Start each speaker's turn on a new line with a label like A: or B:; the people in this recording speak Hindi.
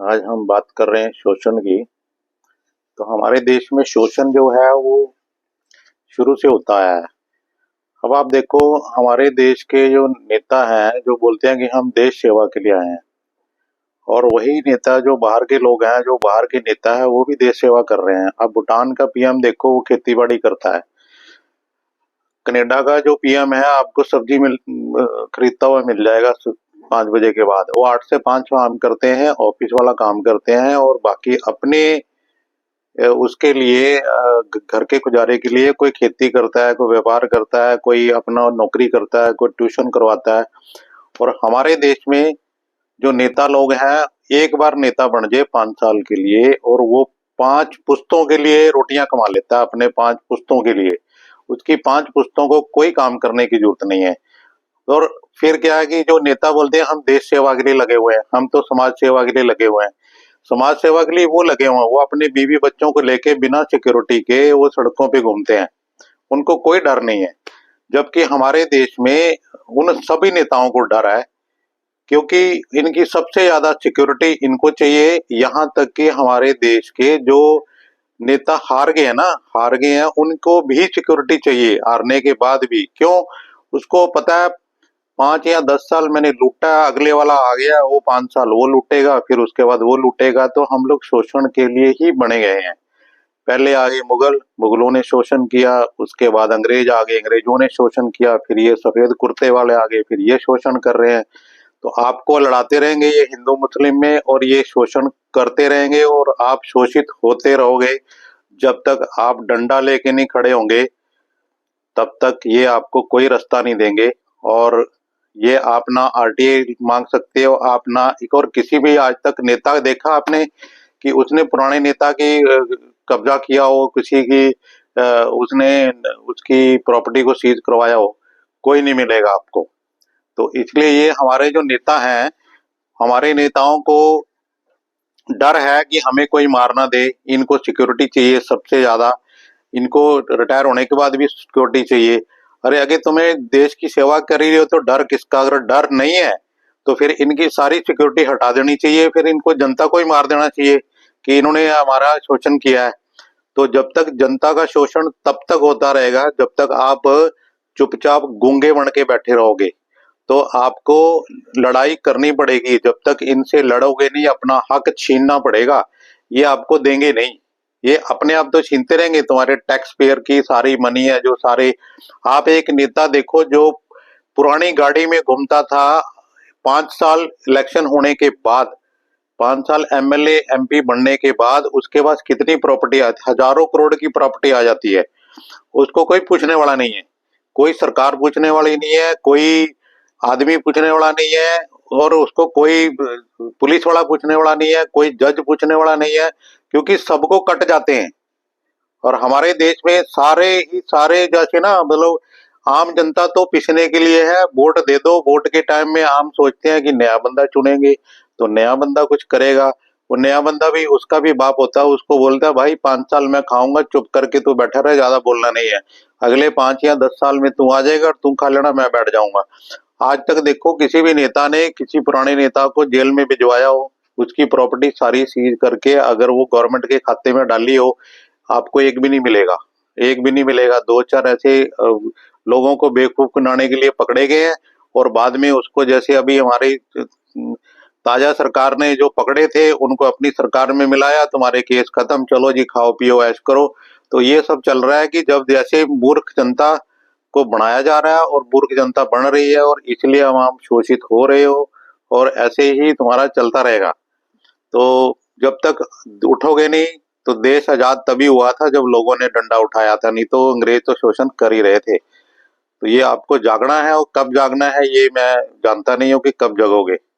A: आज हम बात कर रहे हैं शोषण की। तो हमारे देश में शोषण जो है वो शुरू से होता आया है। अब आप देखो, हमारे देश के जो नेता हैं जो बोलते हैं कि हम देश सेवा के लिए आए हैं, और वही नेता जो बाहर के लोग हैं, जो बाहर के नेता है, वो भी देश सेवा कर रहे हैं। अब भूटान का पीएम देखो, वो खेती बाड़ी करता है। कनाडा का जो पीएम है, आपको सब्जी खरीदता हुआ मिल जाएगा 5 बजे के बाद। वो 8 से 5 काम करते हैं, ऑफिस वाला काम करते हैं, और बाकी अपने उसके लिए घर के गुजारे के लिए कोई खेती करता है, कोई व्यापार करता है, कोई अपना नौकरी करता है, कोई ट्यूशन करवाता है। और हमारे देश में जो नेता लोग हैं, एक बार नेता बन जाए 5 साल के लिए, और वो 5 पुश्तों के लिए रोटियां कमा लेता है, अपने 5 पुश्तों के लिए। उसकी 5 पुश्तों को कोई काम करने की जरूरत नहीं है। और फिर क्या है कि जो नेता बोलते हैं हम देश सेवा के लिए लगे हुए हैं, हम तो समाज सेवा के लिए लगे हुए हैं। समाज सेवा के लिए वो लगे हुए हैं, वो अपने बीवी बच्चों को लेके बिना सिक्योरिटी के वो सड़कों पे घूमते हैं, उनको कोई डर नहीं है। जबकि हमारे देश में उन सभी नेताओं को डर है, क्योंकि इनकी सबसे ज्यादा सिक्योरिटी इनको चाहिए। यहाँ तक कि हमारे देश के जो नेता हार गए हैं ना, हार गए हैं, उनको भी सिक्योरिटी चाहिए हारने के बाद भी। क्यों? उसको पता है 5 या 10 साल मैंने लूटा, अगले वाला आ गया, वो 5 साल वो लूटेगा, फिर उसके बाद वो लूटेगा। तो हम लोग शोषण के लिए ही बने गए हैं। पहले आ गए मुगल, मुगलों ने शोषण किया, उसके बाद अंग्रेज आ गए, अंग्रेजों ने शोषण किया, फिर ये सफेद कुर्ते वाले आ गए, फिर ये शोषण कर रहे हैं। तो आपको लड़ाते रहेंगे ये हिंदू मुस्लिम में, और ये शोषण करते रहेंगे, और आप शोषित होते रहोगे। जब तक आप डंडा लेके नहीं खड़े होंगे, तब तक ये आपको कोई रास्ता नहीं देंगे। और ये आप ना आरटीआई मांग सकते हो, आप ना एक और किसी भी आज तक नेता देखा आपने कि उसने पुराने नेता की कब्जा किया हो, किसी की उसने उसकी प्रॉपर्टी को सीज करवाया हो? कोई नहीं मिलेगा आपको। तो इसलिए ये हमारे जो नेता हैं, हमारे नेताओं को डर है कि हमें कोई मार ना दे। इनको सिक्योरिटी चाहिए सबसे ज्यादा, इनको रिटायर होने के बाद भी सिक्योरिटी चाहिए। अरे अगर तुम्हें देश की सेवा कर रही हो तो डर किसका? अगर डर नहीं है तो फिर इनकी सारी सिक्योरिटी हटा देनी चाहिए, फिर इनको जनता को ही मार देना चाहिए कि इन्होंने हमारा शोषण किया है। तो जब तक जनता का शोषण तब तक होता रहेगा जब तक आप चुपचाप गूंगे बन के बैठे रहोगे। तो आपको लड़ाई करनी पड़ेगी, जब तक इनसे लड़ोगे नहीं अपना हक छीनना पड़ेगा। ये आपको देंगे नहीं, ये अपने आप तो छीनते रहेंगे। तुम्हारे टैक्स पेयर की सारी मनी है जो सारे। आप एक नेता देखो जो पुरानी गाड़ी में घूमता था, 5 साल इलेक्शन होने के बाद, 5 साल एमएलए एमपी बनने के बाद उसके पास कितनी प्रॉपर्टी आती, हजारों करोड़ की प्रॉपर्टी आ जाती है। उसको कोई पूछने वाला नहीं है, कोई सरकार पूछने वाली नहीं है, कोई आदमी पूछने वाला नहीं है, और उसको कोई पुलिस वाला पूछने वाला नहीं है, कोई जज पूछने वाला नहीं है, क्योंकि सबको कट जाते हैं। और हमारे देश में सारे ही सारे जैसे ना, मतलब आम जनता तो पिसने के लिए है। वोट दे दो, वोट के टाइम में हम सोचते हैं कि नया बंदा चुनेंगे तो नया बंदा कुछ करेगा। वो नया बंदा भी, उसका भी बाप होता है, उसको बोलता है भाई 5 साल मैं खाऊंगा, चुप करके तू बैठा रहे, ज्यादा बोलना नहीं है। अगले 5 या 10 साल में तू आ जाएगा और तू खा लेना, मैं बैठ जाऊंगा। आज तक देखो किसी भी नेता ने किसी पुराने नेता को जेल में भिजवाया हो, उसकी प्रॉपर्टी सारी सीज करके अगर वो गवर्नमेंट के खाते में डाली हो, आपको एक भी नहीं मिलेगा। एक भी नहीं मिलेगा। दो चार ऐसे लोगों को बेवकूफ बनाने के लिए पकड़े गए हैं, और बाद में उसको, जैसे अभी हमारी ताजा सरकार ने जो पकड़े थे उनको अपनी सरकार में मिलाया, तुम्हारे केस खत्म, चलो जी खाओ पियो ऐश करो। तो ये सब चल रहा है कि जब जैसे मूर्ख जनता को बनाया जा रहा है और मूर्ख जनता बन रही है, और इसलिए हम आप शोषित हो रहे हो, और ऐसे ही तुम्हारा चलता रहेगा। तो जब तक उठोगे नहीं, तो देश आजाद तभी हुआ था जब लोगों ने डंडा उठाया था, नहीं तो अंग्रेज तो शोषण कर ही रहे थे। तो ये आपको जागना है, और कब जागना है ये मैं जानता नहीं हूँ कि कब जगोगे।